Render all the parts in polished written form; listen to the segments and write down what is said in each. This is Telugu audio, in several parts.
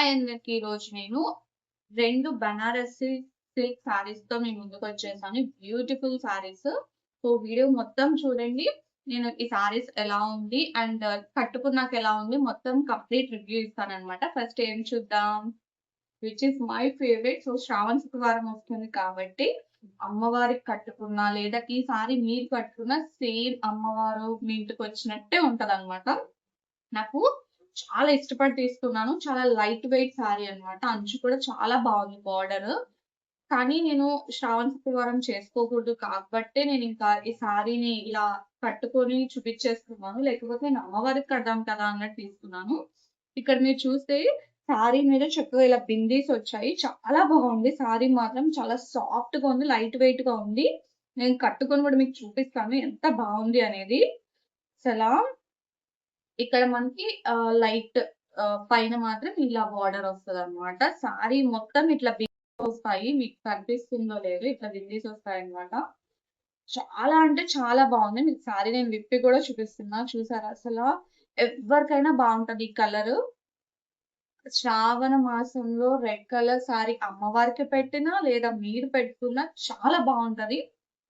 హాయ్ అందరికి. ఈరోజు నేను 2 బనారసి సిల్క్ సారీస్‌తో మీ ముందుకొచ్చేసాను. బ్యూటిఫుల్ సారీస్. సో, వీడియో మొత్తం చూడండి. నేను ఈ సారీస్ ఎలా ఉంది అండ్ కట్టుకున్నాక ఎలా ఉంది మొత్తం కంప్లీట్ రివ్యూ ఇస్తాననమాట. ఫస్ట్ ఏం చూద్దాం? Which is my favourite. So, Shravana Shukravaram వస్తుంది కాబట్టి అమ్మవారికి కట్టుకున్నా లేదా ఈ సారీ మీరు కట్టుకున్న సేమ్ అమ్మవారు మీ ఇంటికొచ్చినట్టే ఉంటదనమాట. నాకు చాలా ఇష్టపడి తీసుకున్నాను. చాలా లైట్ వెయిట్ సారీ అన్నమాట. అంచు కూడా చాలా బాగుంది బార్డర్. కానీ నేను శ్రావణ శుక్రవారం చేసుకోకూడదు కాబట్టే నేనింకా ఈ సారీని ఇలా కట్టుకొని చూపిచ్చేస్తున్నాను. లేకపోతే నేను అమ్మవారికి కడదాం కదా అన్నట్టు తీసుకున్నాను. ఇక్కడ మీరు చూస్తే సారీ మీద చక్కగా ఇలా బిందీస్ వచ్చాయి. చాలా బాగుంది. సారీ మాత్రం చాలా సాఫ్ట్‌గా ఉంది. లైట్ వెయిట్‌గా ఉంది. నేను కట్టుకొని కూడా మీకు చూపిస్తాను ఎంత బాగుంది అనేది. అసలా ఇక్కడ మనకి లైట్ పైన మాత్రం ఇలా బార్డర్ వస్తదనమాట. సారీ మొత్తం ఇట్లా బిందీస్ వస్తాయి. మీకు కనిపిస్తుందో లేదో ఇట్లా బిందీస్ వస్తాయన్నమాట. చాలా అంటే చాలా బాగుంది. మీకు సారీ నేను విప్పి కూడా చూపిస్తున్నా. చూసారా అసలా? ఎవ్వరికైనా బాగుంటది ఈ కలరు. శ్రావణ మాసంలో రెడ్ కలర్ సారీ అమ్మవారికి పెట్టినా లేదా మీరు పెట్టుకున్నా చాలా బాగుంటది.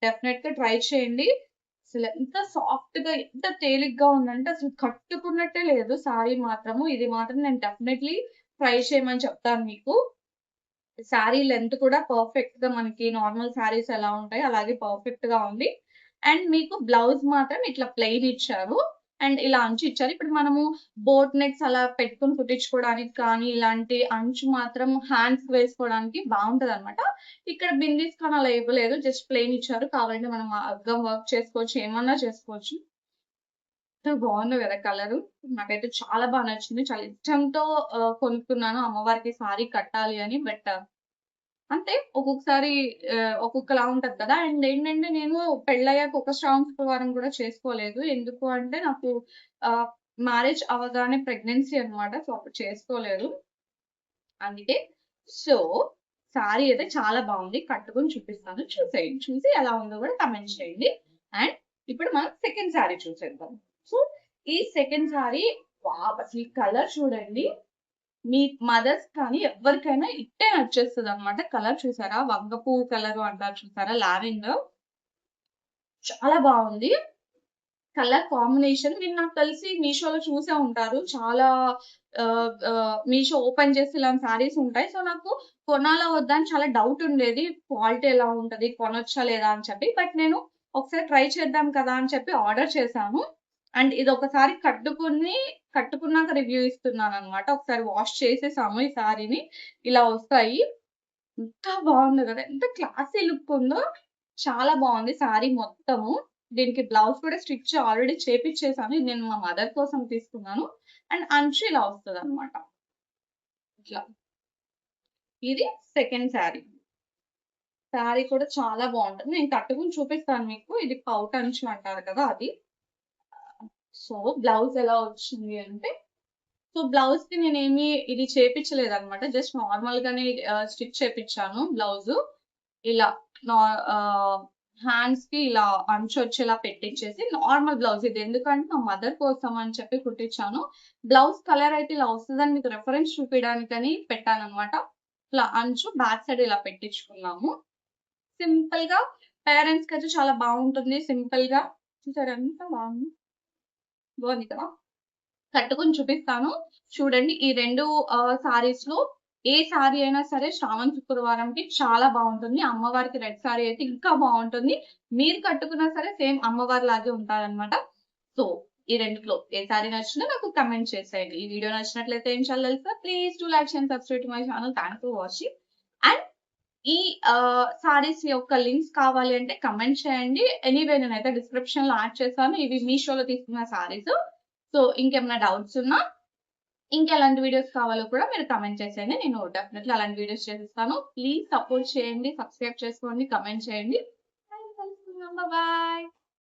డెఫినెట్‌గా ట్రై చేయండి. అసలు ఎంత సాఫ్ట్‌గా ఎంత తేలిగ్గా ఉందంటే అసలు కట్టుకున్నట్టే లేదు సారీ మాత్రము. ఇది మాత్రం నేను డెఫినెట్‌లీ ట్రై చేయమని చెప్తాను మీకు. సారీ లెంత్ కూడా పర్ఫెక్ట్‌గా మనకి నార్మల్ సారీస్ ఎలా ఉంటాయో అలాగే పర్ఫెక్ట్‌గా ఉంది. అండ్ మీకు బ్లౌజ్ మాత్రం ఇట్లా ప్లెయిన్ ఇచ్చారు. అండ్ ఇలా అంచు ఇచ్చారు. ఇప్పుడు మనము బోట్ నెక్స్ అలా పెట్టుకొని కుట్టించుకోవడానికి కానీ, ఇలాంటి అంచు మాత్రం హ్యాండ్స్‌కి వేసుకోవడానికి బావుంటదనమాట. ఇక్కడ బిందీస్ కానీ అలా ఇవ్వలేదు. జస్ట్ ప్లెయిన్ ఇచ్చారు. కావాలంటే మనం మగ్గం వర్క్ చేసుకోవచ్చు. ఏమన్నా చేసుకోవచ్చు. ఎంత బావుందో గదా కలరు. నాకైతే చాలా బా నచ్చింది. చాలా ఇష్టంతో కొనుక్కున్నాను అమ్మవారికి సారీ కట్టాలి అని. బట్ అంటే ఒక్కొక్కసారి ఒక్కొక్కలా ఉంటది కదా! అండ్ ఏంటంటే నేను పెళ్ళయ్యాక ఒక శ్రావణ శుక్రవారం కూడా చేసుకోలేదు. ఎందుకు అంటే నాకు ఆహ్, మ్యారేజ్ అవ్వగానే ప్రెగ్నెన్సీ అన్నమాట. సో, అప్పుడు చేసుకోలేదు. అందుకే. సో, సారీ అయితే చాలా బావుంది. కట్టుకొని చూపిస్తాను. చూసేయండి. చూసి ఎలా ఉందో కూడా కామెంట్ చేయండి. అండ్ ఇప్పుడు మనం సెకండ్ సారీ చూసేద్దాం. సో, ఈ సెకండ్ సారీ వావ్! అసలు ఈ కలర్ చూడండి. మీ మదర్స్ కానీ ఎవ్వరికైనా ఇట్టే నచ్చేస్తదనమాట. కలర్ చూసారా? వంగ పువ్వు కలరు అంటారు చూసారా? లావెండర్ చాలా బావుంది. కలర్ కాంబినేషన్ మీరు నాకు తెలిసి మీషోలో చూసే ఉంటారు. చాలా మీషో ఓపెన్ చేస్తే ఇలాంటి సారీస్ ఉంటాయి. సో, నాకు కొనాలా వద్దా అని చాలా డౌట్ ఉండేది. క్వాలిటీ ఎలా ఉంటది? కొనొచ్చా లేదా అని చెప్పి. బట్ నేను ఒకసారి ట్రై చేద్దాం కదా అని చెప్పి ఆర్డర్ చేశాను. అండ్ ఇదొకసారి కట్టుకున్నాక రివ్యూ ఇస్తున్నాననమాట. ఒకసారి వాష్ చేసేసాము ఈ సారీని. ఇలా వస్తాయి. ఎంత బావుందో గదా! ఎంత క్లాసీ లుక్ ఉందో. చాలా బావుంది సారీ మొత్తము. దీనికి బ్లౌజ్ కూడా స్టిచ్ ఆల్రెడీ చేపిచ్చేసాను. ఇది నేను మా మదర్ కోసం తీసుకున్నాను. అండ్ అంచు ఇలా వస్తదనమాట. ఇట్లా. ఇది సెకండ్ సారీ. సారీ కూడా చాలా బావుంటది. నేను కట్టుకొని చూపిస్తాను మీకు. ఇది పౌట్ అంచు అంటారు కదా! అది. సో, బ్లౌజ్ ఎలా వచ్చింది అంటే సో, బ్లౌజ్‌కి నేనేమి ఇది చేపిచ్చలేదనమాట. జస్ట్ నార్మల్‌గానే స్టిచ్ చేపిచ్చాను బ్లౌజు. ఇలా నా హ్యాండ్స్‌కి ఇలా అంచొచ్చేలా పెట్టిచ్చేసి నార్మల్ బ్లౌజ్ ఇది. ఎందుకంటే మా మదర్ కోసం అని చెప్పి కుట్టిచ్చాను. బ్లౌజ్ కలర్ అయితే ఇలా వస్తదని మీకు రిఫరెన్స్ చూపియడానికని పెట్టాననమాట. ఇట్లా అంచు బ్యాక్ సైడ్ ఇలా పెట్టించుకున్నాము. సింపుల్‌గా పేరెంట్స్‌కయితే చాలా బావుంటుంది సింపుల్‌గా. చూసారా ఎంత బావుంది. బావుంది కదా! కట్టుకొని చూపిస్తాను. చూడండి ఈ 2 సారీస్‌లో ఏ సారీ అయినా సరే శ్రావణ శుక్రవారంకి చాలా బావుంటుంది. అమ్మవారికి రెడ్ సారీ అయితే ఇంకా బావుంటుంది. మీరు కట్టుకున్నా సరే సేమ్ అమ్మవారిలాగే ఉంటారనమాట. సో, ఈ రెండిట్లో ఏ సారీ నచ్చినా నాకు కామెంట్ చేసేయండి. ఈ వీడియో నచ్చినట్లయితే ఏం చేయాలో తెలుసా? Please do like and subscribe to my channel. Thanks for watching. And ఈ సారీస్ యొక్క లింక్స్ కావాలి అంటే కామెంట్ చేయండి. ఎనీవే నేనైతే డిస్క్రిప్షన్‌లో యాడ్ చేశాను. ఇవి మీషోలో తీసుకున్న సారీస్. సో, ఇంకేమైనా డౌట్స్ ఉన్నా, ఇంకెలాంటి వీడియోస్ కావాలో కూడా మీరు కామెంట్ చేసేయండి. నేను డెఫినెట్‌లీ అలాంటి వీడియోస్ చేసిస్తాను. ప్లీజ్ సపోర్ట్ చేయండి, సబ్స్క్రైబ్ చేసుకోండి, కామెంట్ చేయండి. కలుసుకుందాం. బాయ్.